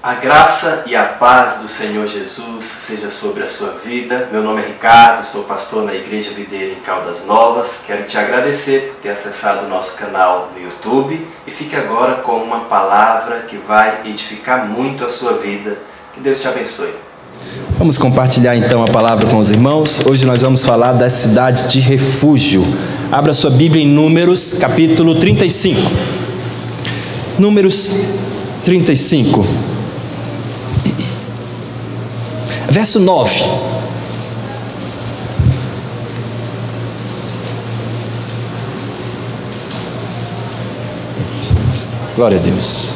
A graça e a paz do Senhor Jesus seja sobre a sua vida. Meu nome é Ricardo, sou pastor na Igreja Videira em Caldas Novas. Quero te agradecer por ter acessado o nosso canal no YouTube e fique agora com uma palavra que vai edificar muito a sua vida. Que Deus te abençoe. Vamos compartilhar então a palavra com os irmãos. Hoje nós vamos falar das cidades de refúgio. Abra sua Bíblia em Números, capítulo 35. Números 35. Verso 9. Glória a Deus.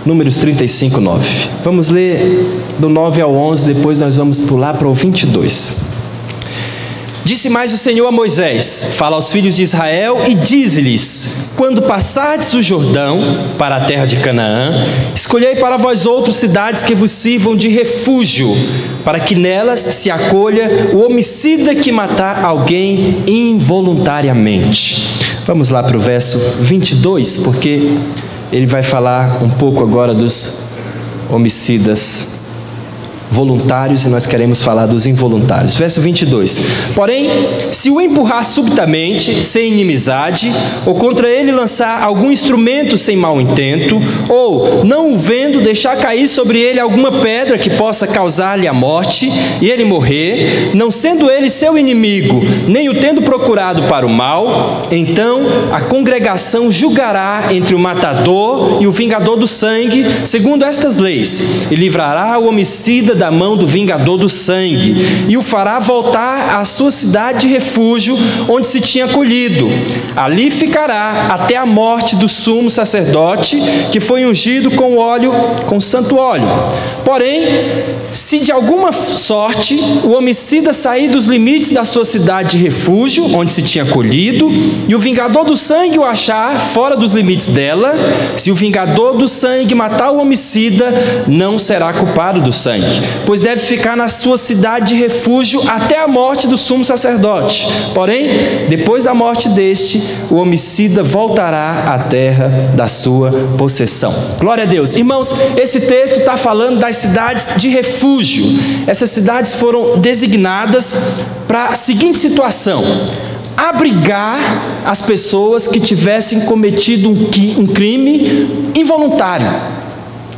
Números 35, 9. Vamos ler do 9 ao 11, depois nós vamos pular para o 22. Disse mais o Senhor a Moisés: fala aos filhos de Israel e dize-lhes: quando passardes o Jordão para a terra de Canaã, escolhei para vós outras cidades que vos sirvam de refúgio, para que nelas se acolha o homicida que matar alguém involuntariamente. Vamos lá para o verso 22, porque ele vai falar um pouco agora dos homicidas voluntários e nós queremos falar dos involuntários. Verso 22. Porém, se o empurrar subitamente, sem inimizade, ou contra ele lançar algum instrumento sem mau intento, ou, não o vendo, deixar cair sobre ele alguma pedra que possa causar-lhe a morte, e ele morrer, não sendo ele seu inimigo, nem o tendo procurado para o mal, então a congregação julgará entre o matador e o vingador do sangue, segundo estas leis, e livrará o homicida da mão do vingador do sangue, e o fará voltar à sua cidade de refúgio, onde se tinha acolhido. Ali ficará até a morte do sumo sacerdote, que foi ungido com óleo, com santo óleo. Porém, se de alguma sorte o homicida sair dos limites da sua cidade de refúgio, onde se tinha acolhido, e o vingador do sangue o achar fora dos limites dela, se o vingador do sangue matar o homicida, não será culpado do sangue, pois deve ficar na sua cidade de refúgio até a morte do sumo sacerdote. Porém, depois da morte deste, o homicida voltará à terra da sua possessão. Glória a Deus. Irmãos, esse texto está falando das cidades de refúgio. Essas cidades foram designadas para a seguinte situação: abrigar as pessoas que tivessem cometido um crime involuntário.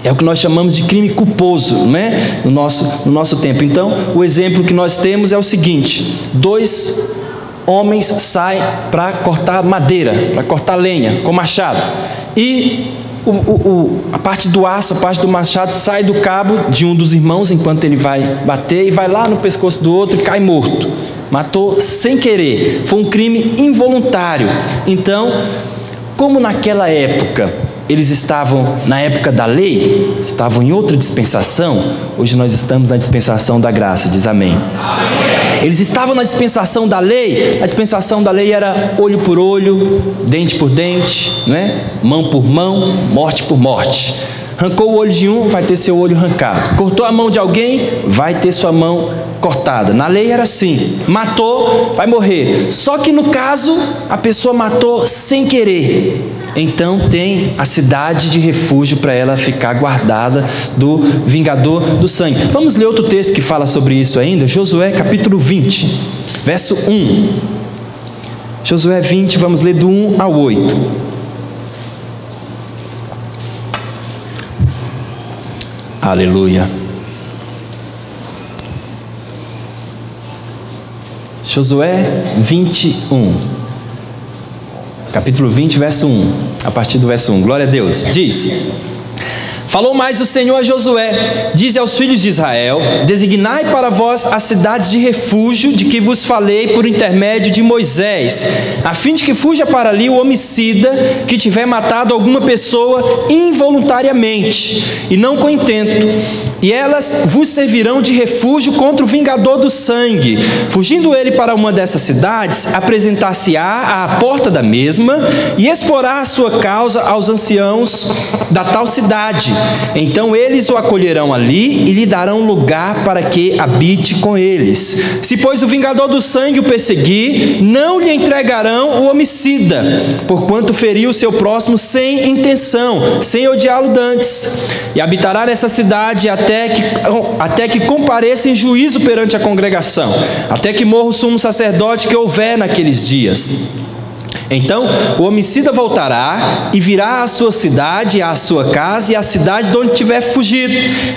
É o que nós chamamos de crime culposo, não é? No nosso tempo. Então, o exemplo que nós temos é o seguinte: 2 homens saem para cortar madeira, para cortar lenha com machado, e a parte do aço, a parte do machado sai do cabo de um dos irmãos enquanto ele vai bater, e vai lá no pescoço do outro e cai morto. Matou sem querer, foi um crime involuntário. Então, como naquela época eles estavam na época da lei, estavam em outra dispensação, hoje nós estamos na dispensação da graça, diz amém. Eles estavam na dispensação da lei. A dispensação da lei era olho por olho, dente por dente, não é? Mão por mão, morte por morte. Arrancou o olho de um, vai ter seu olho arrancado. Cortou a mão de alguém, vai ter sua mão cortada. Na lei era assim: matou, vai morrer. Só que no caso, a pessoa matou sem querer. Então tem a cidade de refúgio para ela ficar guardada do vingador do sangue. Vamos ler outro texto que fala sobre isso ainda. Josué capítulo 20, verso 1. Josué 20, vamos ler do 1 ao 8. Aleluia. Josué 21. Capítulo 20, verso 1, a partir do verso 1, glória a Deus. Diz: falou mais o Senhor a Josué: dize aos filhos de Israel: designai para vós as cidades de refúgio de que vos falei por intermédio de Moisés, a fim de que fuja para ali o homicida que tiver matado alguma pessoa involuntariamente, e não com intento, e elas vos servirão de refúgio contra o vingador do sangue. Fugindo ele para uma dessas cidades, apresentar-se-á à porta da mesma, e exporá a sua causa aos anciãos da tal cidade, Então eles o acolherão ali e lhe darão lugar para que habite com eles. Se, pois, o vingador do sangue o perseguir, não lhe entregarão o homicida, porquanto feriu o seu próximo sem intenção, sem odiá-lo dantes. E habitará nessa cidade até que compareça em juízo perante a congregação, até que morra o sumo sacerdote que houver naqueles dias. Então o homicida voltará e virá à sua cidade, à sua casa e à cidade de onde tiver fugido.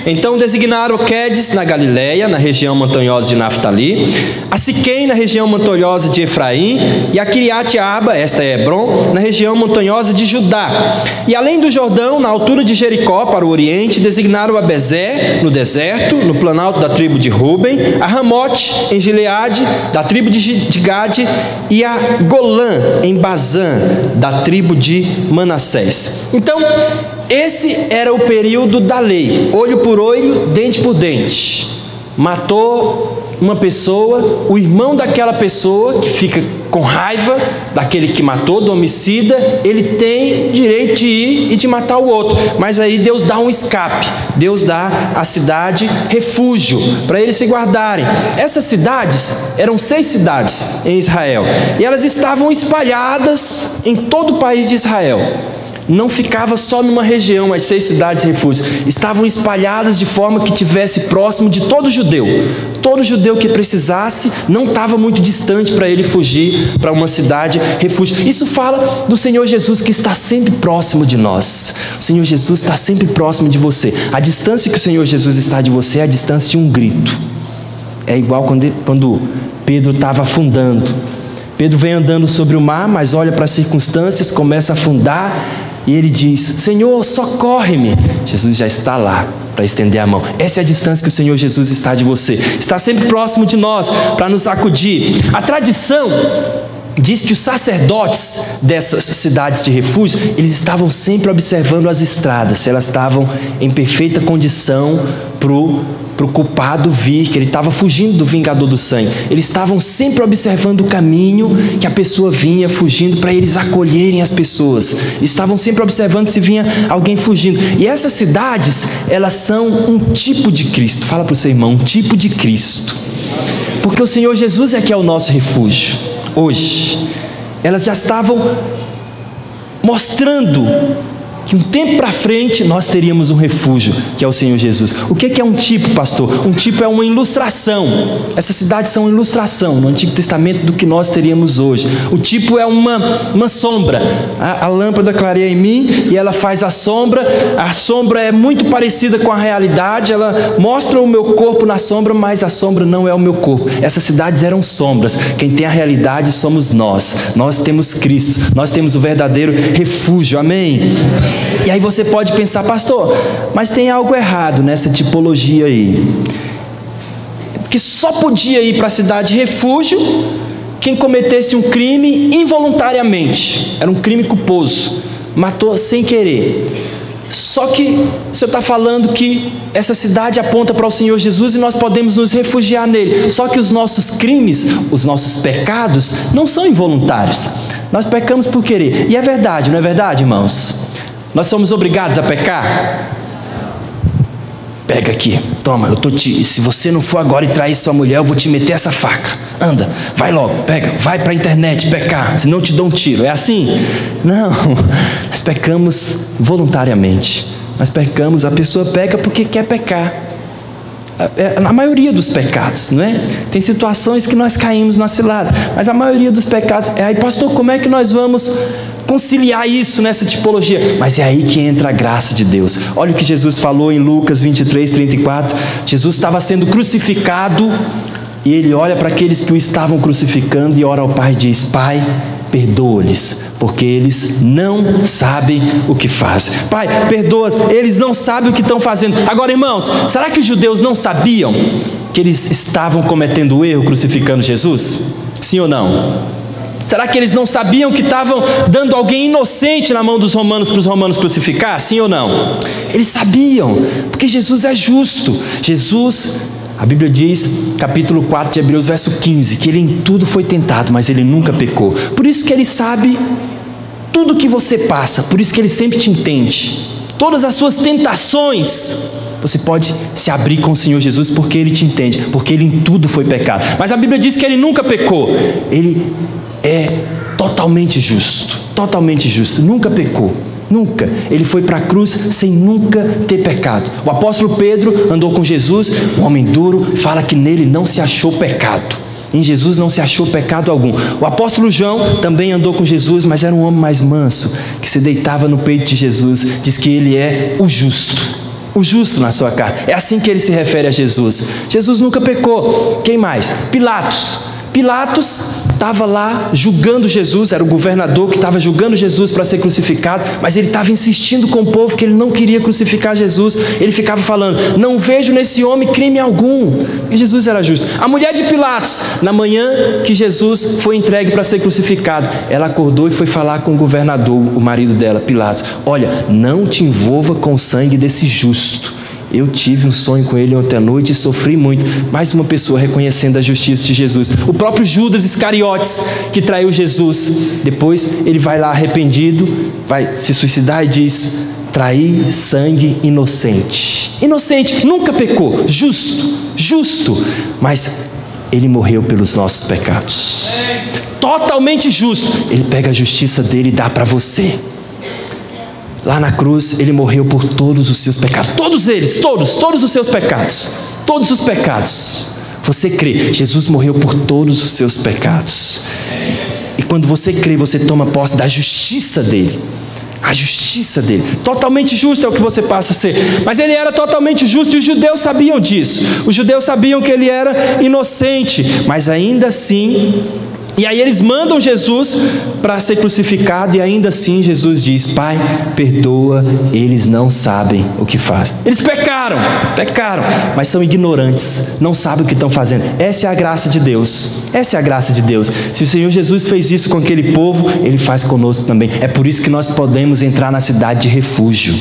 Então designaram Quedes na Galileia, na região montanhosa de Naftali, a Siquém na região montanhosa de Efraim, e a Quiriate-Arba, esta é Hebron, na região montanhosa de Judá. E além do Jordão, na altura de Jericó, para o oriente, designaram a Bezer, no deserto, no planalto da tribo de Ruben, a Ramote, em Gileade, da tribo de Gade, e a Golã, em Bazã, da tribo de Manassés. Então, esse era o período da lei, olho por olho, dente por dente. Matou uma pessoa, o irmão daquela pessoa que fica com raiva daquele que matou, do homicida, ele tem direito de ir e de matar o outro. Mas aí Deus dá um escape, Deus dá à cidade refúgio para eles se guardarem. Essas cidades eram 6 cidades em Israel e elas estavam espalhadas em todo o país de Israel. Não ficava só numa região, as 6 cidades refúgios estavam espalhadas de forma que tivesse próximo de todo judeu. Todo judeu que precisasse não estava muito distante para ele fugir para uma cidade refúgio. Isso fala do Senhor Jesus, que está sempre próximo de nós. O Senhor Jesus está sempre próximo de você. A distância que o Senhor Jesus está de você é a distância de um grito. É igual quando Pedro estava afundando. Pedro vem andando sobre o mar, mas olha para as circunstâncias, começa a afundar. E ele diz: Senhor, socorre-me. Jesus já está lá para estender a mão. Essa é a distância que o Senhor Jesus está de você. Está sempre próximo de nós para nos acudir. A tradição diz que os sacerdotes dessas cidades de refúgio, eles estavam sempre observando as estradas, se elas estavam em perfeita condição para o culpado vir, que ele estava fugindo do vingador do sangue. Eles estavam sempre observando o caminho que a pessoa vinha fugindo, para eles acolherem as pessoas. Eles estavam sempre observando se vinha alguém fugindo. E essas cidades, elas são um tipo de Cristo. Fala para o seu irmão, um tipo de Cristo. Porque o Senhor Jesus é que é o nosso refúgio. Hoje, elas já estavam mostrando que um tempo para frente nós teríamos um refúgio, que é o Senhor Jesus. O que é um tipo, pastor? Um tipo é uma ilustração. Essas cidades são uma ilustração no Antigo Testamento do que nós teríamos hoje. O tipo é uma sombra. A lâmpada clareia em mim e ela faz a sombra. A sombra é muito parecida com a realidade. Ela mostra o meu corpo na sombra, mas a sombra não é o meu corpo. Essas cidades eram sombras. Quem tem a realidade somos nós. Nós temos Cristo. Nós temos o verdadeiro refúgio. Amém? E aí você pode pensar: pastor, mas tem algo errado nessa tipologia aí. Porque só podia ir para a cidade refúgio quem cometesse um crime involuntariamente. Era um crime culposo. Matou sem querer. Só que o Senhor está falando que essa cidade aponta para o Senhor Jesus e nós podemos nos refugiar nele. Só que os nossos crimes, os nossos pecados, não são involuntários. Nós pecamos por querer. E é verdade, não é verdade, irmãos? Nós somos obrigados a pecar? Pega aqui, toma, se você não for agora e trair sua mulher, eu vou te meter essa faca. Anda, vai logo, pega, vai para a internet pecar, senão eu te dou um tiro. É assim? Não, nós pecamos voluntariamente. Nós pecamos, a pessoa peca porque quer pecar. Na maioria dos pecados, não é? Tem situações que nós caímos na cilada, mas a maioria dos pecados. Aí, pastor, como é que nós vamos conciliar isso nessa tipologia? Mas é aí que entra a graça de Deus. Olha o que Jesus falou em Lucas 23, 34. Jesus estava sendo crucificado e ele olha para aqueles que o estavam crucificando e ora ao Pai e diz: Pai, perdoa-lhes, porque eles não sabem o que fazem. Pai, perdoa, eles não sabem o que estão fazendo. Agora, irmãos, será que os judeus não sabiam que eles estavam cometendo o erro crucificando Jesus? Sim ou não? Será que eles não sabiam que estavam dando alguém inocente na mão dos romanos para os romanos crucificar? Sim ou não? Eles sabiam, porque Jesus é justo. Jesus, a Bíblia diz, capítulo 4 de Hebreus, verso 15, que ele em tudo foi tentado, mas ele nunca pecou. Por isso que ele sabe tudo que você passa, por isso que ele sempre te entende. todas as suas tentações, você pode se abrir com o Senhor Jesus, porque Ele te entende, porque Ele em tudo foi pecado. Mas a Bíblia diz que Ele nunca pecou. Ele é totalmente justo, nunca pecou. Nunca. Ele foi para a cruz sem nunca ter pecado. O apóstolo Pedro andou com Jesus, um homem duro, fala que nele não se achou pecado. Em Jesus não se achou pecado algum. O apóstolo João também andou com Jesus, mas era um homem mais manso, que se deitava no peito de Jesus. Diz que ele é o justo na sua carta. É assim que ele se refere a Jesus. Jesus nunca pecou. Quem mais? Pilatos estava lá julgando Jesus, era o governador que estava julgando Jesus para ser crucificado, mas ele estava insistindo com o povo que ele não queria crucificar Jesus. Ele ficava falando: não vejo nesse homem crime algum. E Jesus era justo. A mulher de Pilatos, na manhã que Jesus foi entregue para ser crucificado, ela acordou e foi falar com o governador, o marido dela, Pilatos: olha, não te envolva com o sangue desse justo. Eu tive um sonho com ele ontem à noite e sofri muito. Mais uma pessoa reconhecendo a justiça de Jesus. O próprio Judas Iscariotes, que traiu Jesus, depois ele vai lá arrependido, vai se suicidar e diz: traí sangue inocente. Inocente, nunca pecou, justo, mas ele morreu pelos nossos pecados. Totalmente justo. Ele pega a justiça dele e dá para você. Lá na cruz, ele morreu por todos os seus pecados. Todos eles, todos os seus pecados. Todos os pecados. Você crê, Jesus morreu por todos os seus pecados. E quando você crê, você toma posse da justiça dele. A justiça dele. Totalmente justo é o que você passa a ser. Mas ele era totalmente justo e os judeus sabiam disso. Os judeus sabiam que ele era inocente. Mas ainda assim... E aí eles mandam Jesus para ser crucificado e ainda assim Jesus diz: Pai, perdoa, eles não sabem o que fazem. Eles pecaram, mas são ignorantes, não sabem o que estão fazendo. Essa é a graça de Deus, Se o Senhor Jesus fez isso com aquele povo, Ele faz conosco também. É por isso que nós podemos entrar na cidade de refúgio.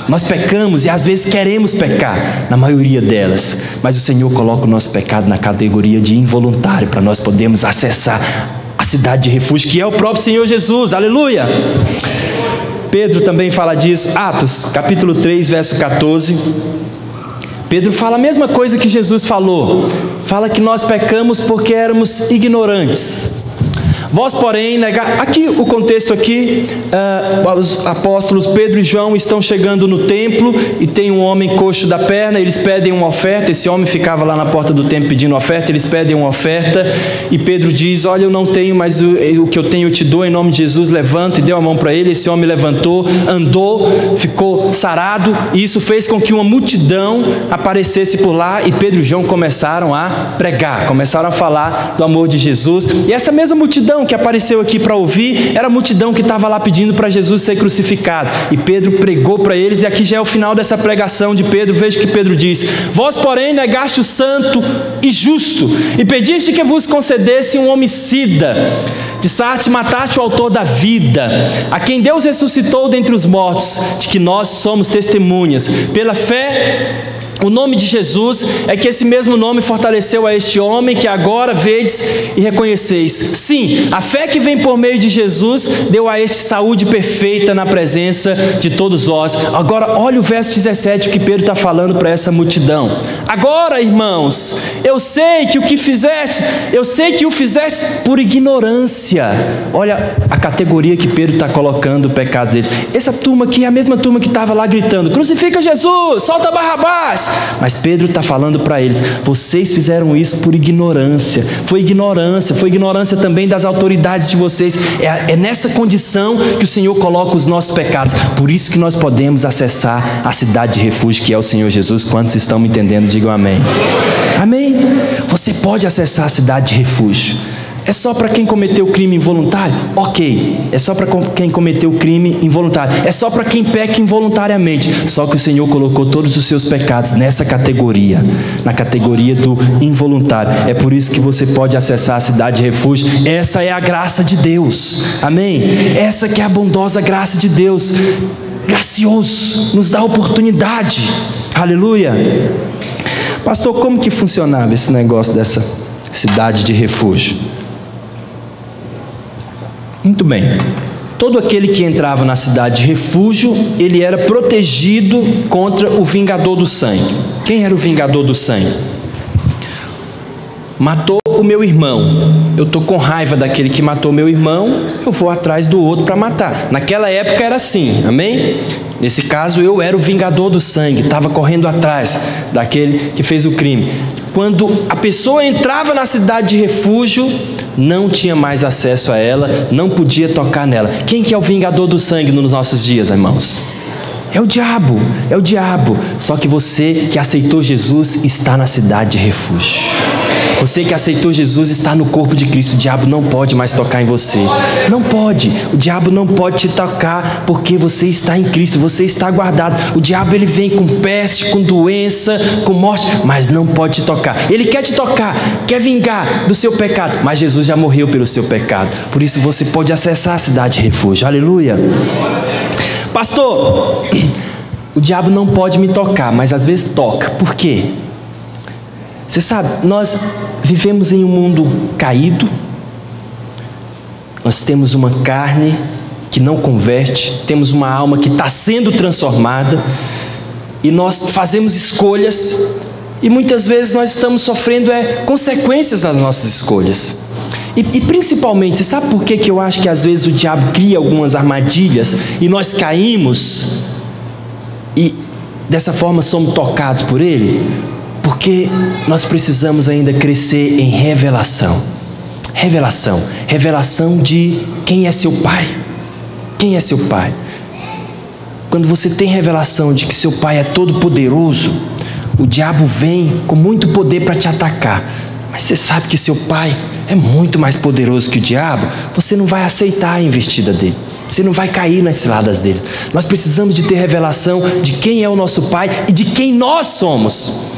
Nós pecamos e às vezes queremos pecar, na maioria delas, mas o Senhor coloca o nosso pecado na categoria de involuntário, para nós podermos acessar a cidade de refúgio, que é o próprio Senhor Jesus. Aleluia! Pedro também fala disso. Atos capítulo 3, verso 14. Pedro fala a mesma coisa que Jesus falou. Fala que nós pecamos porque éramos ignorantes. Vós, porém, aqui o contexto aqui, os apóstolos Pedro e João estão chegando no templo e tem um homem coxo da perna, eles pedem uma oferta. Esse homem ficava lá na porta do templo pedindo oferta, eles pedem uma oferta e Pedro diz: olha, eu não tenho, mas o que eu tenho eu te dou, em nome de Jesus. Levanta, e deu a mão para ele. Esse homem levantou, andou, ficou sarado, e isso fez com que uma multidão aparecesse por lá, e Pedro e João começaram a pregar, começaram a falar do amor de Jesus. E essa mesma multidão que apareceu aqui para ouvir era a multidão que estava lá pedindo para Jesus ser crucificado, e Pedro pregou para eles. E aqui já é o final dessa pregação de Pedro. Veja que Pedro diz: vós, porém, negaste o santo e justo, e pediste que vos concedesse um homicida. De Sarte mataste o autor da vida, a quem Deus ressuscitou dentre os mortos, de que nós somos testemunhas. Pela fé, o nome de Jesus é que esse mesmo nome fortaleceu a este homem que agora vedes e reconheceis. Sim, a fé que vem por meio de Jesus deu a este saúde perfeita na presença de todos vós. Agora olha o verso 17, o que Pedro está falando para essa multidão. Agora, irmãos, eu sei que o fizeste por ignorância. Olha a categoria que Pedro está colocando o pecado deles. Essa turma aqui é a mesma turma que estava lá gritando: crucifica Jesus, solta Barrabás. Mas Pedro está falando para eles: vocês fizeram isso por ignorância. Foi ignorância também das autoridades de vocês. É nessa condição que o Senhor coloca os nossos pecados. Por isso que nós podemos acessar a cidade de refúgio, que é o Senhor Jesus. Quantos estão me entendendo? Digam amém. Amém? Você pode acessar a cidade de refúgio. É só para quem cometeu crime involuntário? Ok. É só para quem cometeu crime involuntário. É só para quem peca involuntariamente. Só que o Senhor colocou todos os seus pecados nessa categoria, na categoria do involuntário. É por isso que você pode acessar a cidade de refúgio. Essa é a graça de Deus. Amém? Essa que é a bondosa graça de Deus. Gracioso, nos dá oportunidade. Aleluia. Pastor, como que funcionava esse negócio dessa cidade de refúgio? Muito bem, todo aquele que entrava na cidade de refúgio, ele era protegido contra o vingador do sangue. Quem era o vingador do sangue? Matou o meu irmão, eu estou com raiva daquele que matou meu irmão, eu vou atrás do outro para matar. Naquela época era assim, amém? Nesse caso eu era o vingador do sangue, estava correndo atrás daquele que fez o crime. Quando a pessoa entrava na cidade de refúgio, não tinha mais acesso a ela, não podia tocar nela. Quem que é o vingador do sangue nos nossos dias, irmãos? É o diabo, é o diabo. Só que você que aceitou Jesus está na cidade de refúgio. Você que aceitou Jesus está no corpo de Cristo. O diabo não pode mais tocar em você. Não pode. O diabo não pode te tocar porque você está em Cristo. Você está guardado. O diabo ele vem com peste, com doença, com morte, mas não pode te tocar. Ele quer te tocar, quer vingar do seu pecado, mas Jesus já morreu pelo seu pecado. Por isso você pode acessar a cidade de refúgio. Aleluia. Pastor, o diabo não pode me tocar, mas às vezes toca. Por quê? Você sabe, nós vivemos em um mundo caído, nós temos uma carne que não converte, temos uma alma que está sendo transformada, e nós fazemos escolhas, e muitas vezes nós estamos sofrendo consequências das nossas escolhas. E principalmente, você sabe por que eu acho que às vezes o diabo cria algumas armadilhas, e nós caímos, e dessa forma somos tocados por ele? Porque nós precisamos ainda crescer em revelação. Revelação de quem é seu pai. Quem é seu pai? Quando você tem revelação de que seu pai é todo poderoso, o diabo vem com muito poder para te atacar. Mas você sabe que seu pai é muito mais poderoso que o diabo, você não vai aceitar a investida dele. Você não vai cair nas ciladas dele. Nós precisamos de ter revelação de quem é o nosso pai e de quem nós somos.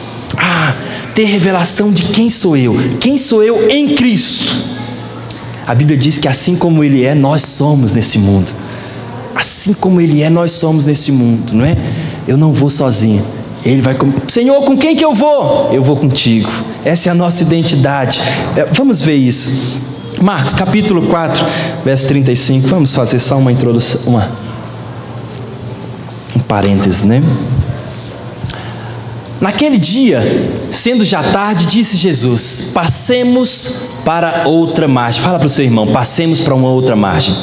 Ter revelação de quem sou eu em Cristo. A Bíblia diz que assim como Ele é, nós somos nesse mundo. Assim como Ele é, nós somos nesse mundo, não é? Eu não vou sozinho. Ele vai comigo. Senhor, com quem que eu vou? Eu vou contigo. Essa é a nossa identidade. Vamos ver isso. Marcos capítulo 4, verso 35. Vamos fazer só uma introdução, um parênteses, né? Naquele dia, sendo já tarde, disse Jesus: passemos para outra margem. Fala para o seu irmão: passemos para uma outra margem.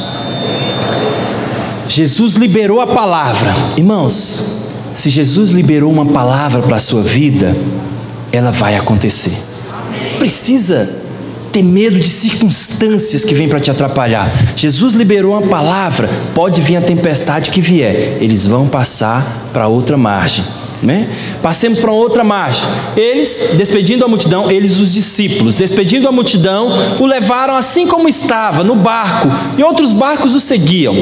Jesus liberou a palavra. Irmãos, se Jesus liberou uma palavra para a sua vida, ela vai acontecer. Não precisa ter medo de circunstâncias que vêm para te atrapalhar. Jesus liberou uma palavra, pode vir a tempestade que vier, eles vão passar para outra margem. Passemos para outra margem. Eles, despedindo a multidão, os discípulos, despedindo a multidão, o levaram assim como estava, no barco, e outros barcos o seguiam.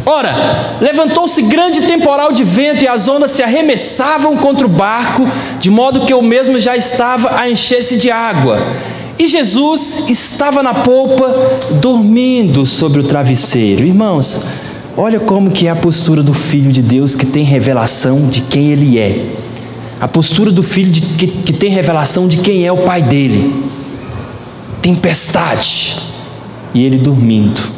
Ora, levantou-se grande temporal de vento, e as ondas se arremessavam contra o barco, de modo que o mesmo já estava a encher-se de água. E Jesus estava na polpa, dormindo sobre o travesseiro. Irmãos, olha como que é a postura do Filho de Deus que tem revelação de quem Ele é. A postura do Filho que tem revelação de quem é o Pai dele. Tempestade. E ele dormindo.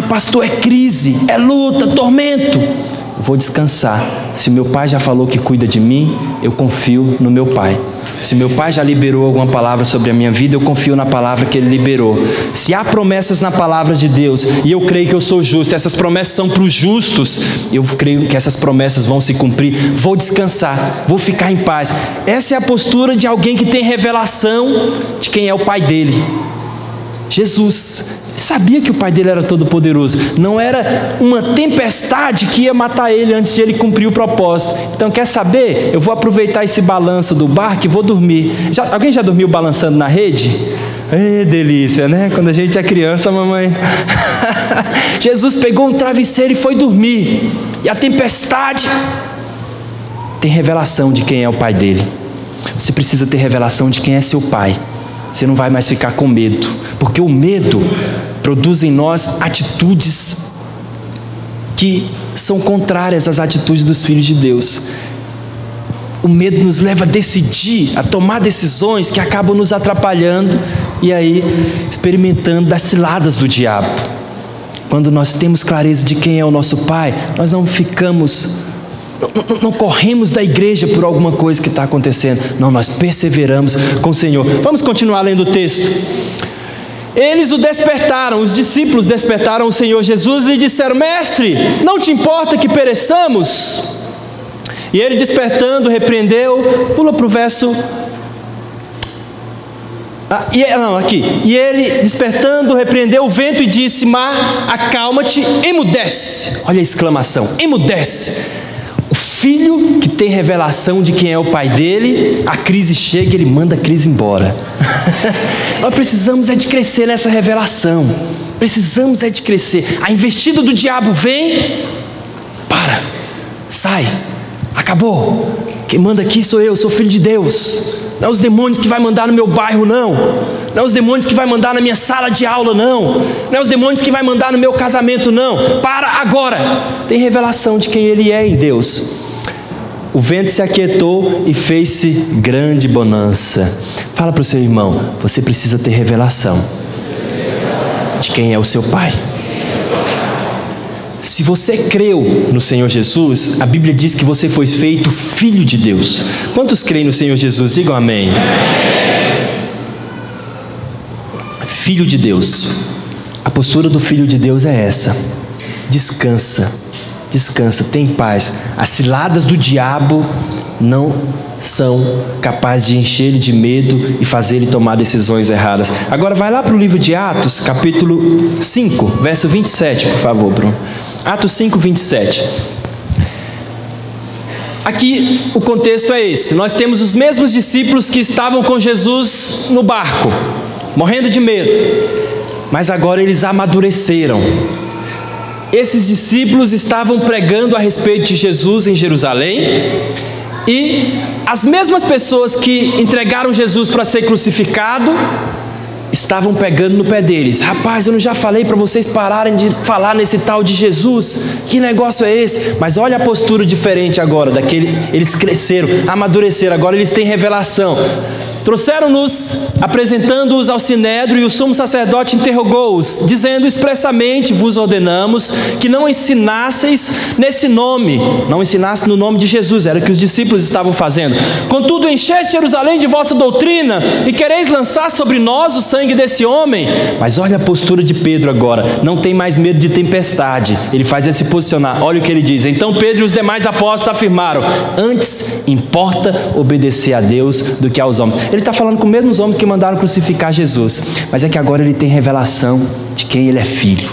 Pastor, é crise, é luta, tormento. Eu vou descansar. Se meu Pai já falou que cuida de mim, eu confio no meu Pai. Se meu Pai já liberou alguma palavra sobre a minha vida, eu confio na palavra que Ele liberou. Se há promessas na palavra de Deus, e eu creio que eu sou justo, essas promessas são para os justos, eu creio que essas promessas vão se cumprir, vou descansar, vou ficar em paz. Essa é a postura de alguém que tem revelação de quem é o Pai dele. Jesus sabia que o Pai dele era todo poderoso. Não era uma tempestade que ia matar ele antes de ele cumprir o propósito. Então, quer saber? Eu vou aproveitar esse balanço do barco e vou dormir. Alguém já dormiu balançando na rede? Delícia, né? Quando a gente é criança, mamãe. Jesus pegou um travesseiro e foi dormir. E a tempestade tem revelação de quem é o Pai dele. Você precisa ter revelação de quem é seu Pai. Você não vai mais ficar com medo, porque o medo produz em nós atitudes que são contrárias às atitudes dos filhos de Deus. O medo nos leva a decidir, a tomar decisões que acabam nos atrapalhando e aí experimentando das ciladas do diabo. quando nós temos clareza de quem é o nosso Pai, nós não corremos da igreja por alguma coisa que está acontecendo. Não, nós perseveramos com o Senhor. Vamos continuar lendo o texto. Eles o despertaram, os discípulos despertaram o Senhor Jesus e lhe disseram: Mestre, não te importa que pereçamos? E ele despertando repreendeu, pula para o verso... E ele despertando repreendeu o vento e disse: Mar, acalma-te, emudece. Olha a exclamação, emudece. O filho que tem revelação de quem é o pai dele, a crise chega e ele manda a crise embora. Nós precisamos de crescer nessa revelação. Precisamos de crescer. A investida do diabo vem, sai, acabou. Quem manda aqui sou eu, sou filho de Deus. Não é os demônios que vai mandar no meu bairro, não. Não é os demônios que vai mandar na minha sala de aula, não. Não é os demônios que vai mandar no meu casamento, não. Para agora. Tem revelação de quem ele é em Deus. O vento se aquietou e fez-se grande bonança. Fala para o seu irmão: você precisa ter revelação de quem é o seu Pai. Se você creu no Senhor Jesus, a Bíblia diz que você foi feito filho de Deus. Quantos creem no Senhor Jesus? Digam amém. Filho de Deus. A postura do filho de Deus é essa: descansa, descansa, tem paz. As ciladas do diabo não são capazes de encher ele de medo e fazer ele tomar decisões erradas. Agora vai lá para o livro de Atos, capítulo 5, verso 27, por favor, Bruno. Atos 5, 27. Aqui o contexto é esse: nós temos os mesmos discípulos que estavam com Jesus no barco, morrendo de medo, mas agora eles amadureceram. Esses discípulos estavam pregando a respeito de Jesus em Jerusalém, e as mesmas pessoas que entregaram Jesus para ser crucificado estavam pegando no pé deles. Rapaz, eu não já falei para vocês pararem de falar nesse tal de Jesus? Que negócio é esse? Mas olha a postura diferente agora daquele. Eles cresceram, amadureceram, agora eles têm revelação. Trouxeram-nos, apresentando-os ao sinédrio, e o sumo sacerdote interrogou-os, dizendo expressamente: vos ordenamos que não ensinasseis nesse nome, não ensinasse no nome de Jesus. Era o que os discípulos estavam fazendo. Contudo, encheste Jerusalém de vossa doutrina, e quereis lançar sobre nós o sangue desse homem. Mas olha a postura de Pedro agora: não tem mais medo de tempestade. Ele faz esse posicionar. Olha o que ele diz: então Pedro e os demais apóstolos afirmaram: antes importa obedecer a Deus do que aos homens. Ele está falando com os mesmos homens que mandaram crucificar Jesus, mas é que agora ele tem revelação de quem ele é filho,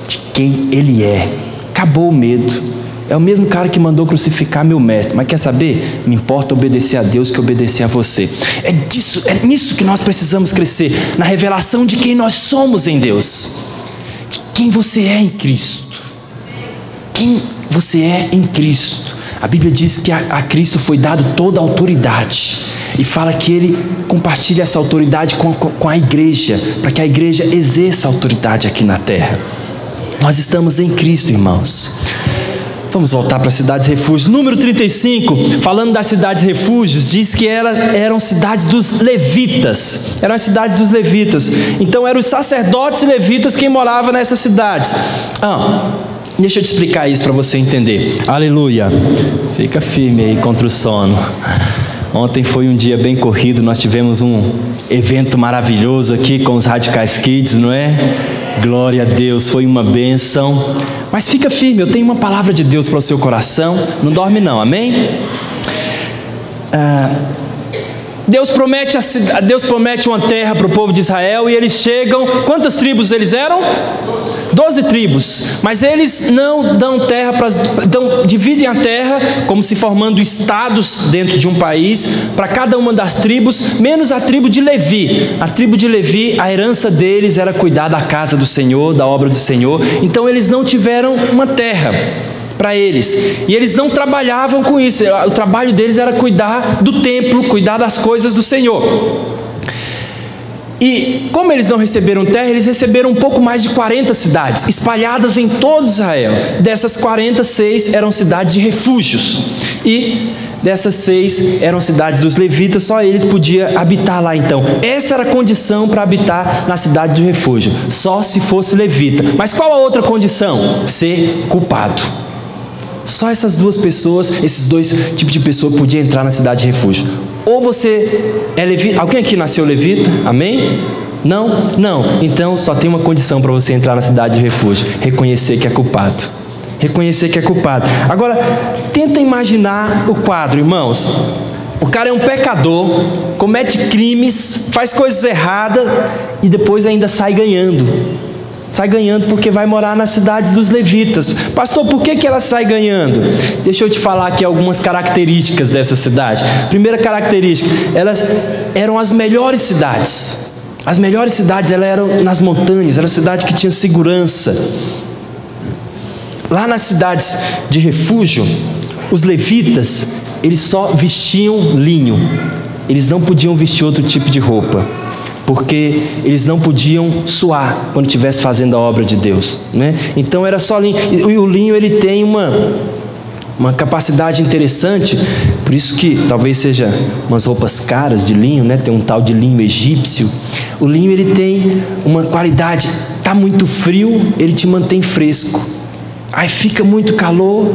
de quem ele é. Acabou o medo. É o mesmo cara que mandou crucificar meu mestre, mas quer saber? Me importa obedecer a Deus que obedecer a você. É nisso que nós precisamos crescer, na revelação de quem nós somos em Deus, de quem você é em Cristo. Quem você é em Cristo. A Bíblia diz que a Cristo foi dado toda a autoridade, e fala que Ele compartilha essa autoridade com a igreja, para que a igreja exerça a autoridade aqui na terra. Nós estamos em Cristo, irmãos. Vamos voltar para as cidades refúgios. Número 35, falando das cidades refúgios, diz que eram cidades dos levitas. Eram as cidades dos levitas. Então eram os sacerdotes e levitas quem morava nessas cidades. Deixa eu te explicar isso para você entender. Aleluia. Fica firme aí contra o sono. Ontem foi um dia bem corrido, nós tivemos um evento maravilhoso aqui com os Radicais Kids, não é? Glória a Deus, foi uma bênção. Mas fica firme, eu tenho uma palavra de Deus para o seu coração. Não dorme não, amém? Deus promete uma terra para o povo de Israel, e eles chegam. Quantas tribos eles eram? 12 tribos, mas eles não dão terra dividem a terra como se formando estados dentro de um país para cada uma das tribos, menos a tribo de Levi. A tribo de Levi, a herança deles era cuidar da casa do Senhor, da obra do Senhor. Então eles não tiveram uma terra para eles, e eles não trabalhavam com isso. O trabalho deles era cuidar do templo, cuidar das coisas do Senhor. E como eles não receberam terra, eles receberam um pouco mais de 40 cidades, espalhadas em todo Israel. Dessas 46 eram cidades de refúgios. E dessas 6 eram cidades dos levitas, só eles podiam habitar lá então. Essa era a condição para habitar na cidade de refúgio, só se fosse levita. Mas qual a outra condição? Ser culpado. Só essas 2 pessoas, esses 2 tipos de pessoa podiam entrar na cidade de refúgio. Ou você é levita, alguém aqui nasceu levita? Amém? Não? Não. Então só tem uma condição para você entrar na cidade de refúgio: reconhecer que é culpado. Reconhecer que é culpado. Agora, tenta imaginar o quadro, irmãos. O cara é um pecador, comete crimes, faz coisas erradas e depois ainda sai ganhando. Sai ganhando porque vai morar nas cidades dos levitas. Pastor, por que ela sai ganhando? Deixa eu te falar aqui algumas características dessa cidade. Primeira característica, elas eram as melhores cidades. As melhores cidades, elas eram nas montanhas, era cidade que tinha segurança. Lá nas cidades de refúgio, os levitas, eles só vestiam linho. Eles não podiam vestir outro tipo de roupa, porque eles não podiam suar quando estivesse fazendo a obra de Deus, né? Então era só linho. E o linho, ele tem uma capacidade interessante, por isso que talvez seja umas roupas caras de linho, né? Tem um tal de linho egípcio. O linho, ele tem uma qualidade: tá muito frio, ele te mantém fresco. Aí fica muito calor,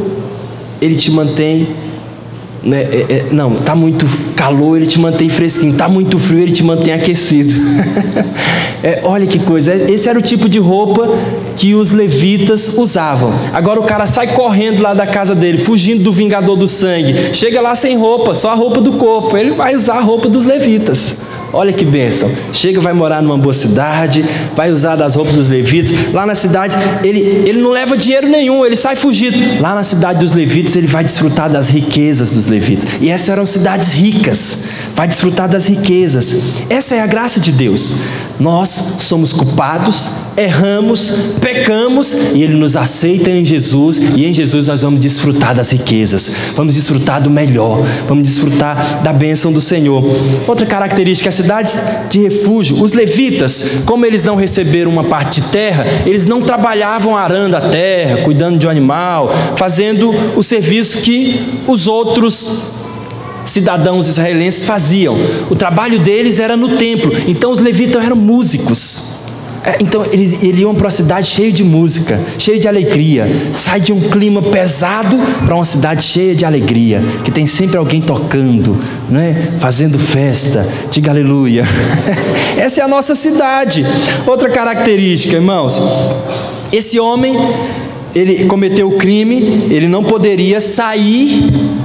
ele te mantém, né? Não, tá muito calor, ele te mantém fresquinho. Tá muito frio, ele te mantém aquecido. Olha que coisa. Esse era o tipo de roupa que os levitas usavam. Agora o cara sai correndo lá da casa dele, fugindo do vingador do sangue. Chega lá sem roupa, só a roupa do corpo. Ele vai usar a roupa dos levitas. Olha que bênção. Chega, vai morar numa boa cidade, vai usar das roupas dos levitas. Lá na cidade, ele não leva dinheiro nenhum, ele sai fugido. Lá na cidade dos levitas, ele vai desfrutar das riquezas dos levitas. E essas eram cidades ricas. Vai desfrutar das riquezas. Essa é a graça de Deus. Nós somos culpados, erramos, pecamos, e Ele nos aceita em Jesus. E em Jesus nós vamos desfrutar das riquezas. Vamos desfrutar do melhor. Vamos desfrutar da bênção do Senhor. Outra característica: as cidades de refúgio, os levitas, como eles não receberam uma parte de terra, eles não trabalhavam arando a terra, cuidando de um animal, fazendo o serviço que os outros cidadãos israelenses faziam. O trabalho deles era no templo. Então os levitas eram músicos. Então eles iam para uma cidade cheia de música, cheia de alegria. Sai de um clima pesado para uma cidade cheia de alegria, que tem sempre alguém tocando, né? Fazendo festa. Diga aleluia. Essa é a nossa cidade. Outra característica, irmãos: esse homem, ele cometeu o crime, ele não poderia sair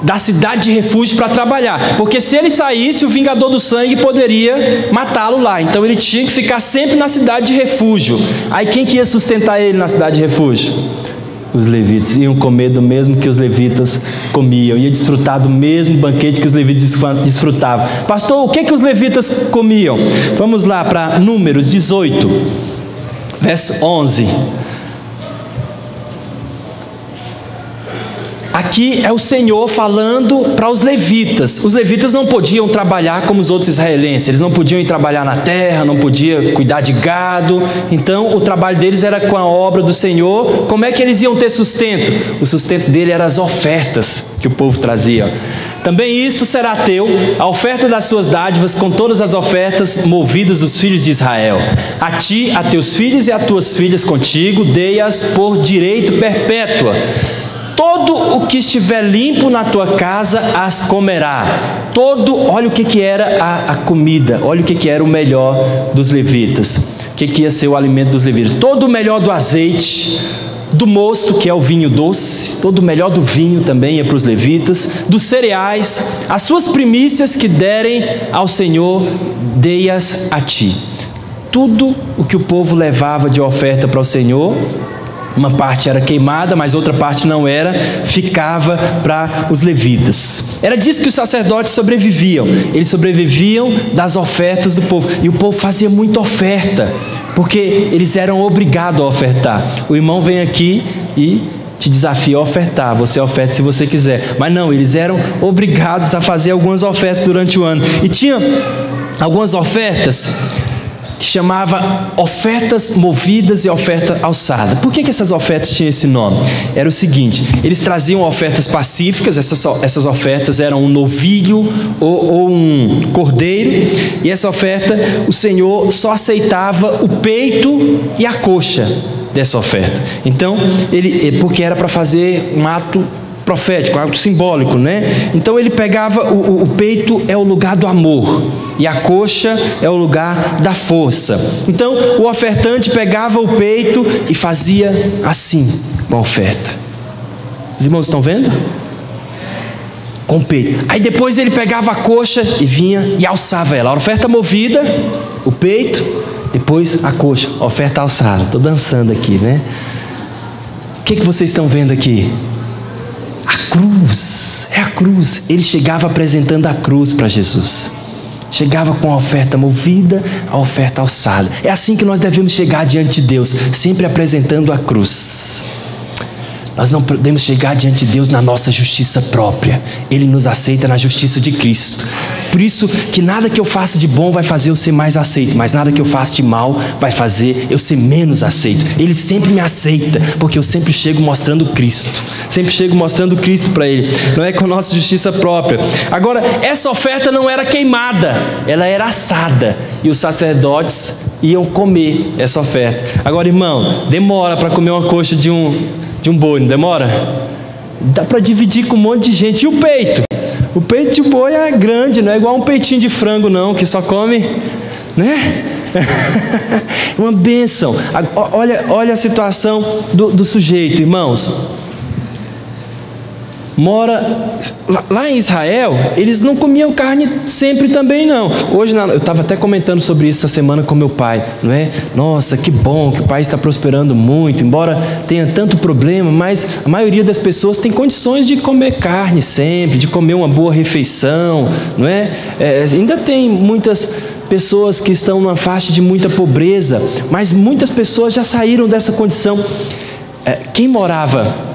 da cidade de refúgio para trabalhar, porque se ele saísse, o vingador do sangue poderia matá-lo lá. Então ele tinha que ficar sempre na cidade de refúgio. Aí quem que ia sustentar ele na cidade de refúgio? Os levitas. Iam comer do mesmo que os levitas comiam, ia desfrutar do mesmo banquete que os levitas desfrutavam. Pastor, o que os levitas comiam? Vamos lá para Números 18, verso 11. Aqui é o Senhor falando para os levitas. Os levitas não podiam trabalhar como os outros israelenses. Eles não podiam ir trabalhar na terra, não podiam cuidar de gado. Então o trabalho deles era com a obra do Senhor. Como é que eles iam ter sustento? O sustento dele eram as ofertas que o povo trazia. Também isto será teu, a oferta das suas dádivas, com todas as ofertas movidas dos filhos de Israel. A ti, a teus filhos e a tuas filhas contigo, dei-as por direito perpétua. Todo o que estiver limpo na tua casa as comerá. Olha o que era a comida, olha o que era o melhor dos levitas. O que ia ser o alimento dos levitas? Todo o melhor do azeite, do mosto, que é o vinho doce, todo o melhor do vinho também ia para os levitas, dos cereais, as suas primícias que derem ao Senhor, dei-as a ti. Tudo o que o povo levava de oferta para o Senhor, uma parte era queimada, mas outra parte não era, ficava para os levitas. Era disso que os sacerdotes sobreviviam. Eles sobreviviam das ofertas do povo. E o povo fazia muita oferta, porque eles eram obrigados a ofertar. O irmão vem aqui e te desafia a ofertar. Você oferta se você quiser. Mas não, eles eram obrigados a fazer algumas ofertas durante o ano. E tinha algumas ofertas que chamava ofertas movidas e oferta alçada. Por que essas ofertas tinham esse nome? Era o seguinte: eles traziam ofertas pacíficas, essas ofertas eram um novilho ou um cordeiro, e essa oferta o Senhor só aceitava o peito e a coxa dessa oferta. Então, porque era para fazer um ato profético, algo simbólico, né? Então ele pegava o peito, é o lugar do amor, e a coxa é o lugar da força. Então o ofertante pegava o peito e fazia assim com a oferta. Os irmãos estão vendo? Com o peito. Aí depois ele pegava a coxa e vinha e alçava ela. A oferta movida, o peito, depois a coxa, a oferta alçada. Estou dançando aqui, né? O que vocês estão vendo aqui? A cruz, é a cruz. Ele chegava apresentando a cruz para Jesus. Chegava com a oferta movida, a oferta alçada. É assim que nós devemos chegar diante de Deus, sempre apresentando a cruz. Nós não podemos chegar diante de Deus na nossa justiça própria. Ele nos aceita na justiça de Cristo. Por isso que nada que eu faça de bom vai fazer eu ser mais aceito, mas nada que eu faça de mal vai fazer eu ser menos aceito. Ele sempre me aceita, porque eu sempre chego mostrando Cristo. Sempre chego mostrando Cristo para Ele. Não é com a nossa justiça própria. Agora, essa oferta não era queimada, ela era assada. E os sacerdotes iam comer essa oferta. Agora, irmão, demora para comer uma coxa de um boi, não demora? Dá para dividir com um monte de gente. E o peito? O peito de boi é grande, não é igual um peitinho de frango não, que só come, né? Uma bênção. Olha a situação do sujeito, irmãos. Mora lá em Israel, eles não comiam carne sempre também não. Hoje eu estava até comentando sobre isso essa semana com meu pai, não é? Nossa, que bom que o país está prosperando muito, embora tenha tanto problema, mas a maioria das pessoas tem condições de comer carne sempre, de comer uma boa refeição, não é? Ainda tem muitas pessoas que estão numa faixa de muita pobreza, mas muitas pessoas já saíram dessa condição. Quem morava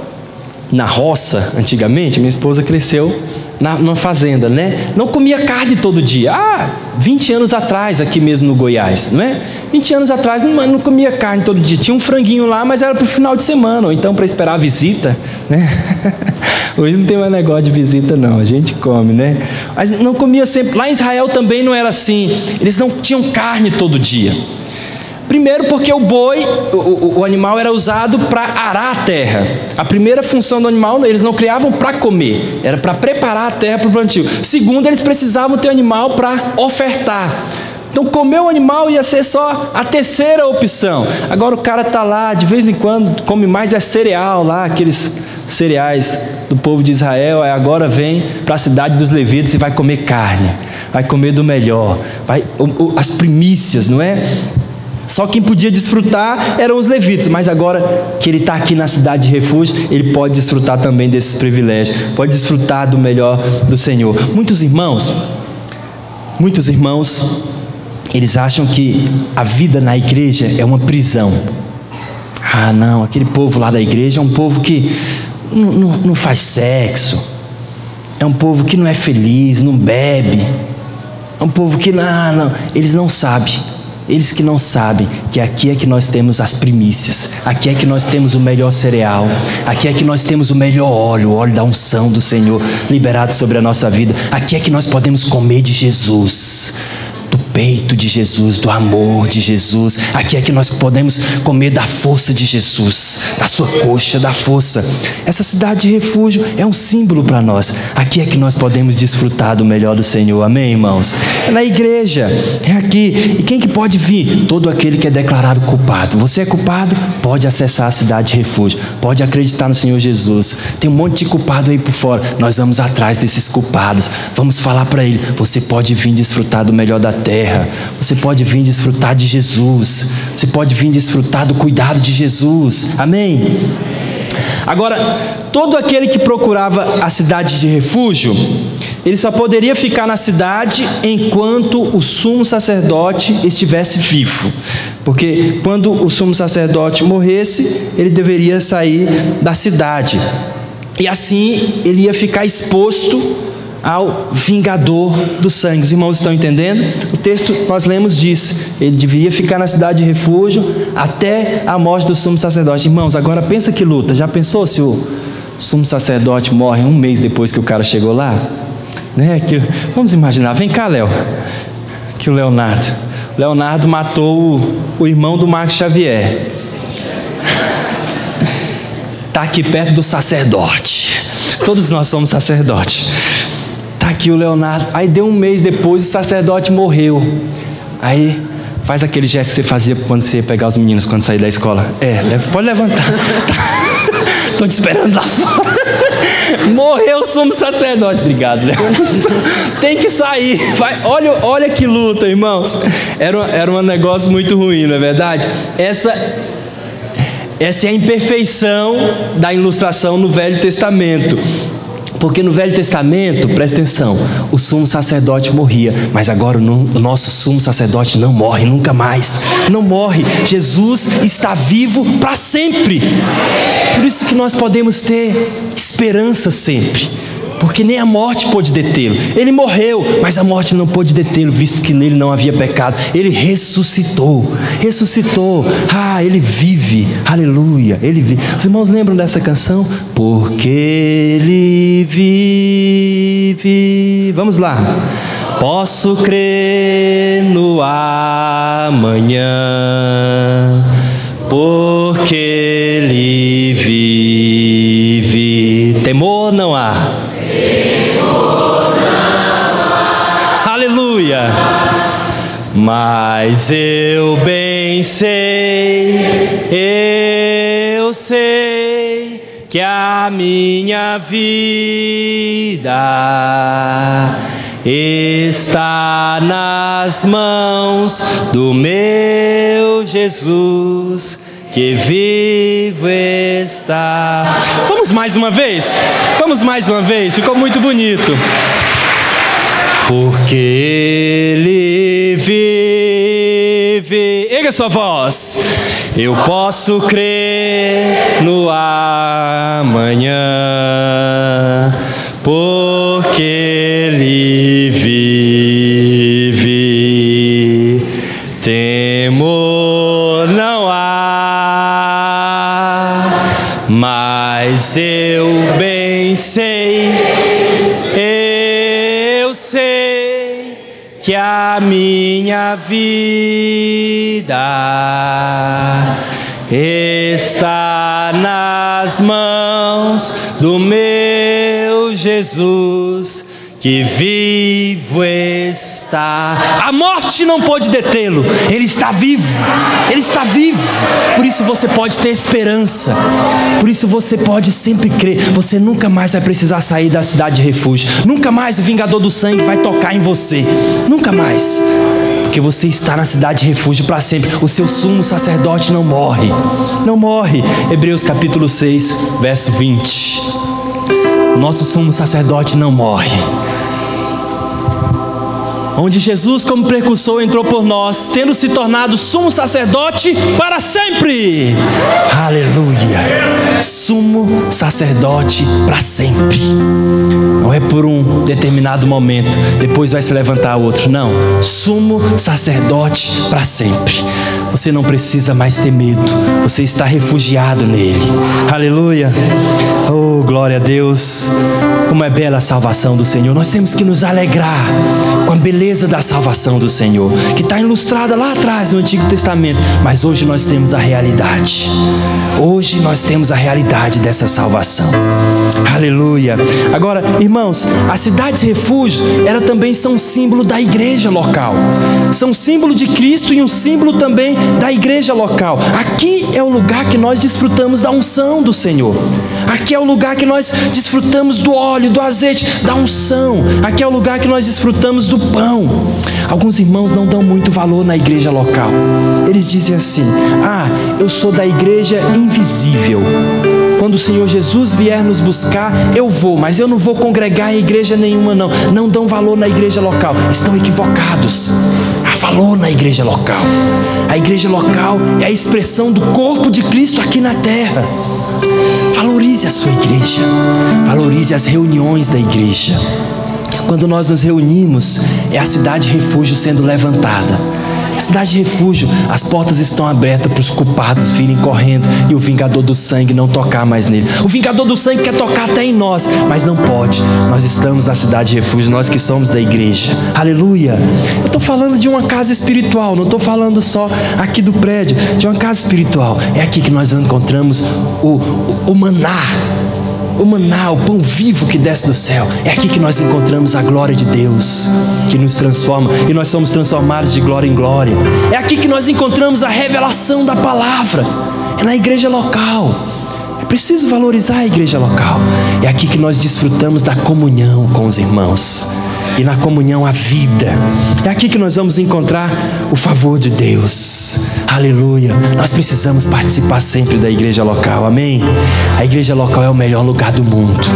na roça, antigamente, minha esposa cresceu numa fazenda, né? Não comia carne todo dia. 20 anos atrás, aqui mesmo no Goiás, não é? 20 anos atrás não comia carne todo dia. Tinha um franguinho lá, mas era para o final de semana, ou então para esperar a visita, né? Hoje não tem mais negócio de visita não, a gente come, né? Mas não comia sempre. Lá em Israel também não era assim. Eles não tinham carne todo dia. Primeiro porque o boi, o animal era usado para arar a terra. A primeira função do animal, eles não criavam para comer, era para preparar a terra para o plantio. Segundo, eles precisavam ter animal para ofertar. Então comer o animal ia ser só a terceira opção. Agora o cara está lá, de vez em quando come mais cereal lá, aqueles cereais do povo de Israel. Aí agora vem para a cidade dos levitas e vai comer carne, vai comer do melhor, as primícias, não é? Só quem podia desfrutar eram os levitas, mas agora que ele está aqui na cidade de refúgio, ele pode desfrutar também desses privilégios, pode desfrutar do melhor do Senhor. Muitos irmãos, eles acham que a vida na igreja é uma prisão. Não, aquele povo lá da igreja é um povo que não faz sexo, é um povo que não é feliz, não bebe, é um povo que não, eles não sabem. Eles que não sabem que aqui é que nós temos as primícias, aqui é que nós temos o melhor cereal, aqui é que nós temos o melhor óleo, o óleo da unção do Senhor liberado sobre a nossa vida. Aqui é que nós podemos comer de Jesus, do peito de Jesus, do amor de Jesus. Aqui é que nós podemos comer da força de Jesus, da sua coxa, da força. Essa cidade de refúgio é um símbolo para nós. Aqui é que nós podemos desfrutar do melhor do Senhor. Amém, irmãos? É na igreja, é aqui. E quem que pode vir? Todo aquele que é declarado culpado. Você é culpado? Pode acessar a cidade de refúgio, pode acreditar no Senhor Jesus. Tem um monte de culpado aí por fora. Nós vamos atrás desses culpados, vamos falar para ele: você pode vir desfrutar do melhor da terra, você pode vir desfrutar de Jesus, você pode vir desfrutar do cuidado de Jesus. Amém? Agora, todo aquele que procurava a cidade de refúgio, ele só poderia ficar na cidade enquanto o sumo sacerdote estivesse vivo, porque quando o sumo sacerdote morresse, ele deveria sair da cidade, e assim ele ia ficar exposto ao vingador do sangue. Os irmãos estão entendendo? O texto nós lemos diz, ele deveria ficar na cidade de refúgio até a morte do sumo sacerdote. Irmãos, agora pensa que luta. Já pensou se o sumo sacerdote morre um mês depois que o cara chegou lá? Né? Vamos imaginar, vem cá, Léo, que o Leonardo matou o irmão do Marcos Xavier. Está aqui perto do sacerdote. Todos nós somos sacerdotes. Está aqui o Leonardo. Aí deu um mês depois, o sacerdote morreu. Aí faz aquele gesto que você fazia quando você ia pegar os meninos quando sair da escola. Pode levantar. Estou te esperando lá fora. Morreu o sumo sacerdote. Obrigado, Léo. Tem que sair. Vai. Olha que luta, irmãos. Era um negócio muito ruim, não é verdade? Essa é a imperfeição da ilustração no Velho Testamento. Porque no Velho Testamento, presta atenção, o sumo sacerdote morria, mas agora o nosso sumo sacerdote não morre nunca mais. Não morre. Jesus está vivo para sempre. Por isso que nós podemos ter esperança sempre. Porque nem a morte pôde detê-lo. Ele morreu, mas a morte não pôde detê-lo, visto que nele não havia pecado. Ele ressuscitou. Ele vive. Aleluia. Ele vive. Os irmãos lembram dessa canção? Porque ele vive. Vamos lá. Posso crer no amanhã, porque ele vive. Temor não há. Aleluia. Mas eu bem sei, que a minha vida está nas mãos do meu Jesus, que vivo está. Vamos mais uma vez? Ficou muito bonito. Porque ele vive. Erga sua voz. Eu posso crer no amanhã, porque ele vive. Temor não há, mas eu bem sei, que a minha vida está nas mãos do meu Jesus, que vivo está. A morte não pôde detê-lo. Ele está vivo. Por isso você pode ter esperança. Por isso você pode sempre crer. Você nunca mais vai precisar sair da cidade de refúgio. Nunca mais o vingador do sangue vai tocar em você. Nunca mais. Porque você está na cidade de refúgio para sempre. O seu sumo sacerdote não morre. Hebreus capítulo 6, verso 20. O nosso sumo sacerdote não morre. Onde Jesus, como precursor, entrou por nós, tendo se tornado sumo sacerdote para sempre. Aleluia. Sumo sacerdote para sempre. Não é por um determinado momento, depois vai se levantar outro. Não. Sumo sacerdote para sempre. Você não precisa mais ter medo. Você está refugiado nele. Aleluia. Oh, glória a Deus. Como é bela a salvação do Senhor. Nós temos que nos alegrar com a beleza da salvação do Senhor, que está ilustrada lá atrás no Antigo Testamento. Mas hoje nós temos a realidade. Hoje nós temos a realidade dessa salvação. Aleluia. Agora, irmãos, as cidades refúgios, elas também são um símbolo da igreja local. São um símbolo de Cristo e um símbolo também da igreja local. Aqui é o lugar que nós desfrutamos da unção do Senhor. Aqui é o lugar que nós desfrutamos do óleo, do azeite, da unção. Aqui é o lugar que nós desfrutamos do pão. Alguns irmãos não dão muito valor na igreja local. Eles dizem assim: eu sou da igreja invisível. Quando o Senhor Jesus vier nos buscar, eu vou, mas eu não vou congregar em igreja nenhuma, não. Não dão valor na igreja local. Estão equivocados. Há valor na igreja local. A igreja local é a expressão do corpo de Cristo aqui na terra. Valorize a sua igreja. Valorize as reuniões da igreja. quando nós nos reunimos, é a cidade refúgio sendo levantada. A cidade refúgio, as portas estão abertas para os culpados virem correndo e o vingador do sangue não tocar mais nele. O vingador do sangue quer tocar até em nós, mas não pode. Nós estamos na cidade refúgio, nós que somos da igreja. Aleluia! Eu estou falando de uma casa espiritual, não estou falando só aqui do prédio, de uma casa espiritual. É aqui que nós encontramos o maná. O maná, o pão vivo que desce do céu. É aqui que nós encontramos a glória de Deus, que nos transforma, e nós somos transformados de glória em glória. É aqui que nós encontramos a revelação da palavra. É na igreja local. É preciso valorizar a igreja local. É aqui que nós desfrutamos da comunhão com os irmãos, e na comunhão a vida. É aqui que nós vamos encontrar o favor de Deus. Aleluia. Nós precisamos participar sempre da igreja local, amém? A igreja local é o melhor lugar do mundo.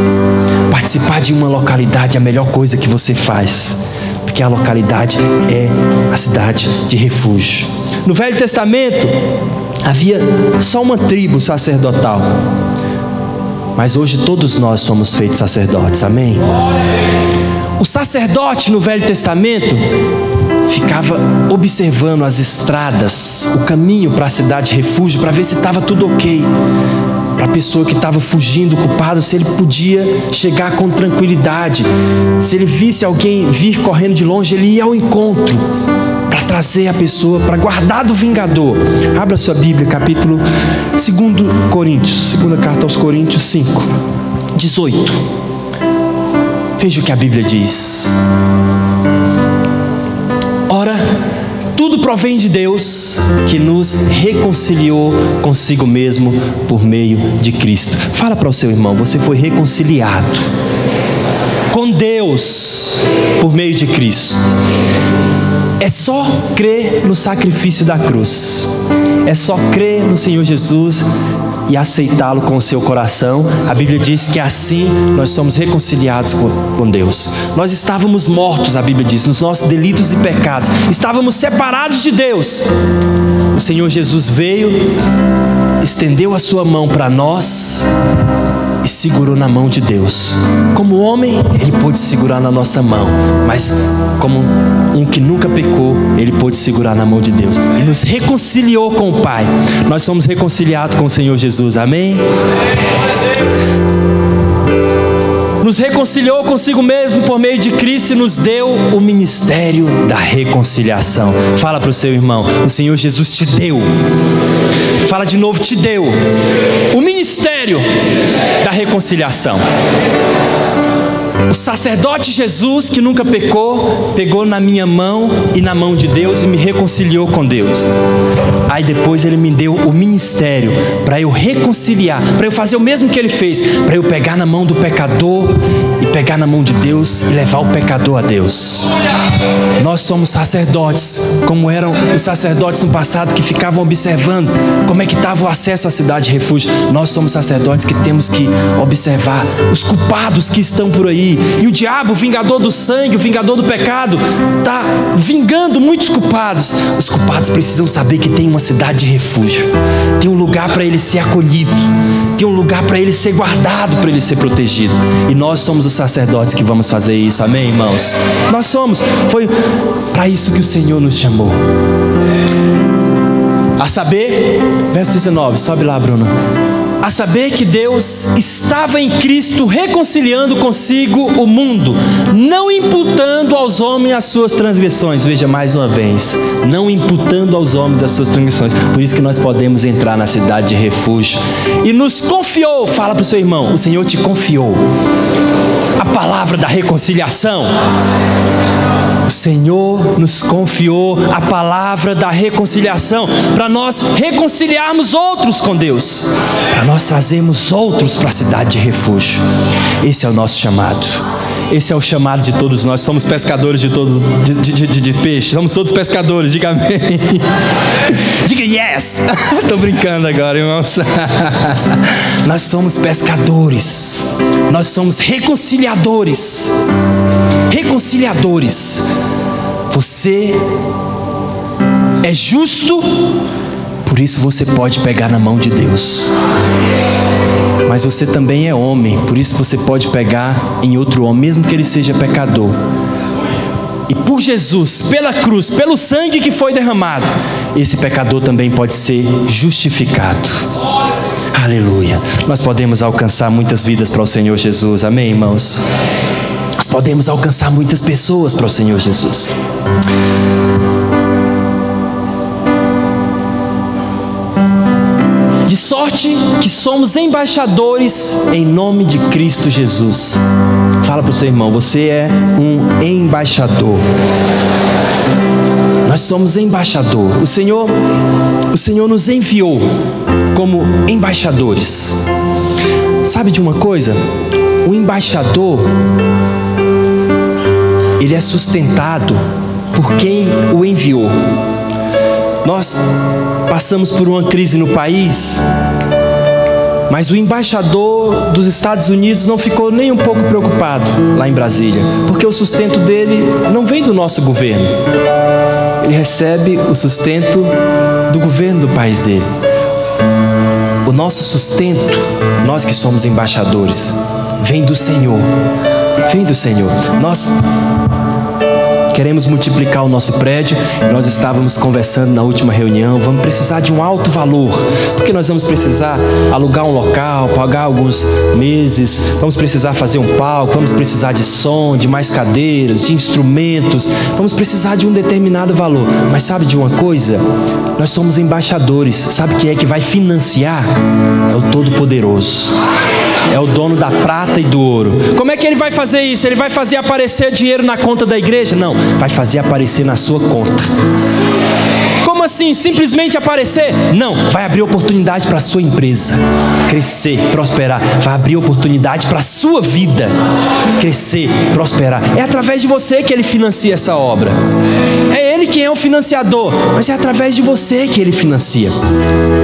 Participar de uma localidade é a melhor coisa que você faz, porque a localidade é a cidade de refúgio. No Velho Testamento havia só uma tribo sacerdotal, mas hoje todos nós somos feitos sacerdotes, amém? O sacerdote no Velho Testamento ficava observando as estradas, o caminho para a cidade refúgio, para ver se estava tudo ok. Para a pessoa que estava fugindo, o culpado, se ele podia chegar com tranquilidade. Se ele visse alguém vir correndo de longe, ele ia ao encontro para trazer a pessoa, para guardar do vingador. Abra sua Bíblia, capítulo 2 Coríntios, segunda carta aos Coríntios 5, 18. Veja o que a Bíblia diz. Ora, tudo provém de Deus, que nos reconciliou consigo mesmo por meio de Cristo. Fala para o seu irmão, você foi reconciliado com Deus por meio de Cristo. É só crer no sacrifício da cruz. É só crer no Senhor Jesus e aceitá-lo com o seu coração. A Bíblia diz que assim nós somos reconciliados com Deus. Nós estávamos mortos, a Bíblia diz, nos nossos delitos e pecados. Estávamos separados de Deus. O Senhor Jesus veio, estendeu a sua mão para nós e segurou na mão de Deus. Como homem, Ele pôde segurar na nossa mão, mas como um que nunca pecou, Ele pôde segurar na mão de Deus e nos reconciliou com o Pai. Nós somos reconciliados com o Senhor Jesus, amém? Nos reconciliou consigo mesmo por meio de Cristo e nos deu o ministério da reconciliação. Fala para o seu irmão, o Senhor Jesus te deu. Fala de novo, te deu o ministério da reconciliação. O sacerdote Jesus, que nunca pecou, pegou na minha mão e na mão de Deus e me reconciliou com Deus. Aí depois Ele me deu o ministério para eu reconciliar, para eu fazer o mesmo que Ele fez, para eu pegar na mão do pecador e pegar na mão de Deus e levar o pecador a Deus. Nós somos sacerdotes, como eram os sacerdotes no passado que ficavam observando como é que estava o acesso à cidade de refúgio. Nós somos sacerdotes que temos que observar os culpados que estão por aí. E o diabo, o vingador do sangue, o vingador do pecado, está vingando muitos culpados. Os culpados precisam saber que tem uma cidade de refúgio, tem um lugar para ele ser acolhido, tem um lugar para ele ser guardado, para ele ser protegido. E nós somos os sacerdotes que vamos fazer isso, amém, irmãos? Nós somos, foi para isso que o Senhor nos chamou. A saber, verso 19, sobe lá, Bruno. A saber que Deus estava em Cristo reconciliando consigo o mundo, não imputando aos homens as suas transgressões. Veja mais uma vez, não imputando aos homens as suas transgressões. Por isso que nós podemos entrar na cidade de refúgio. E nos confiou, fala para o seu irmão, o Senhor te confiou a palavra da reconciliação. O Senhor nos confiou a palavra da reconciliação para nós reconciliarmos outros com Deus, para nós trazermos outros para a cidade de refúgio. Esse é o nosso chamado. Esse é o chamado de todos nós. Somos pescadores de peixe. Somos todos pescadores. Diga amém. Diga yes. Estou brincando agora, irmãos. Nós somos pescadores. Nós somos reconciliadores. Reconciliadores. Você é justo, por isso você pode pegar na mão de Deus. mas você também é homem, por isso você pode pegar em outro homem, mesmo que ele seja pecador. E por Jesus, pela cruz, pelo sangue que foi derramado, esse pecador também pode ser justificado. Aleluia. Nós podemos alcançar muitas vidas para o Senhor Jesus. Amém, irmãos? Nós podemos alcançar muitas pessoas para o Senhor Jesus. De sorte que somos embaixadores em nome de Cristo Jesus. Fala para o seu irmão, você é um embaixador. Nós somos embaixador. O Senhor nos enviou como embaixadores. Sabe de uma coisa? O embaixador, ele é sustentado por quem o enviou. Nós passamos por uma crise no país, mas o embaixador dos Estados Unidos não ficou nem um pouco preocupado lá em Brasília, porque o sustento dele não vem do nosso governo. Ele recebe o sustento do governo do país dele. O nosso sustento, nós que somos embaixadores, vem do Senhor. Vem do Senhor. Nós queremos multiplicar o nosso prédio. Nós estávamos conversando na última reunião. Vamos precisar de um alto valor, porque nós vamos precisar alugar um local, pagar alguns meses. Vamos precisar fazer um palco. Vamos precisar de som, de mais cadeiras, de instrumentos. Vamos precisar de um determinado valor. Mas sabe de uma coisa? Nós somos embaixadores. Sabe quem é que vai financiar? É o Todo-Poderoso. É o dono da prata e do ouro. Como é que ele vai fazer isso? Ele vai fazer aparecer dinheiro na conta da igreja? Não, vai fazer aparecer na sua conta. Como assim? Simplesmente aparecer? Não, vai abrir oportunidade para a sua empresa crescer, prosperar. Vai abrir oportunidade para a sua vida crescer, prosperar. É através de você que ele financia essa obra. É ele quem é o financiador, mas é através de você que ele financia.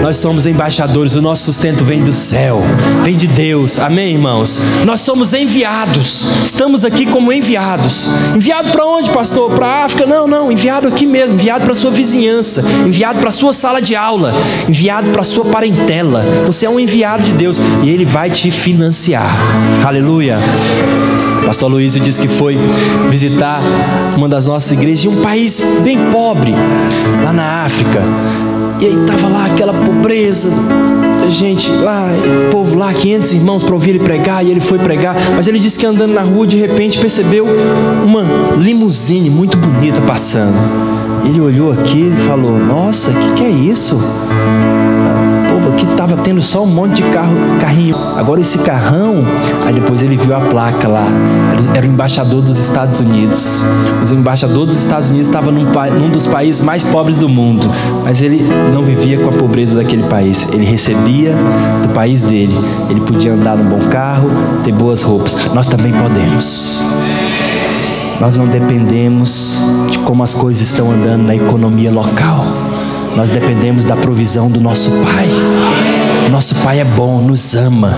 Nós somos embaixadores, o nosso sustento vem do céu, vem de Deus. Amém, irmãos? Nós somos enviados, estamos aqui como enviados. Enviado para onde, pastor? Para a África? Não, enviado aqui mesmo, enviado para a sua vizinhança, enviado para a sua sala de aula, enviado para a sua parentela. Você é um enviado de Deus e ele vai te financiar. Aleluia. Pastor Luísio disse que foi visitar uma das nossas igrejas em um país bem pobre, lá na África. E aí estava lá aquela pobreza, a gente lá, o povo lá, 500 irmãos para ouvir ele pregar, e ele foi pregar. Mas ele disse que andando na rua, de repente percebeu uma limusine muito bonita passando. Ele olhou aqui e falou: nossa, o que é isso? Aqui estava tendo só um monte de carrinho. Agora esse carrão. Aí depois ele viu a placa lá. Era o embaixador dos Estados Unidos. O embaixador dos Estados Unidos estava num dos países mais pobres do mundo. Mas ele não vivia com a pobreza daquele país. Ele recebia do país dele. Ele podia andar num bom carro, ter boas roupas. Nós também podemos. Nós não dependemos de como as coisas estão andando na economia local. Nós dependemos da provisão do nosso Pai. Nosso Pai é bom, nos ama.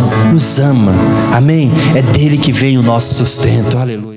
Amém? É dele que vem o nosso sustento. Aleluia.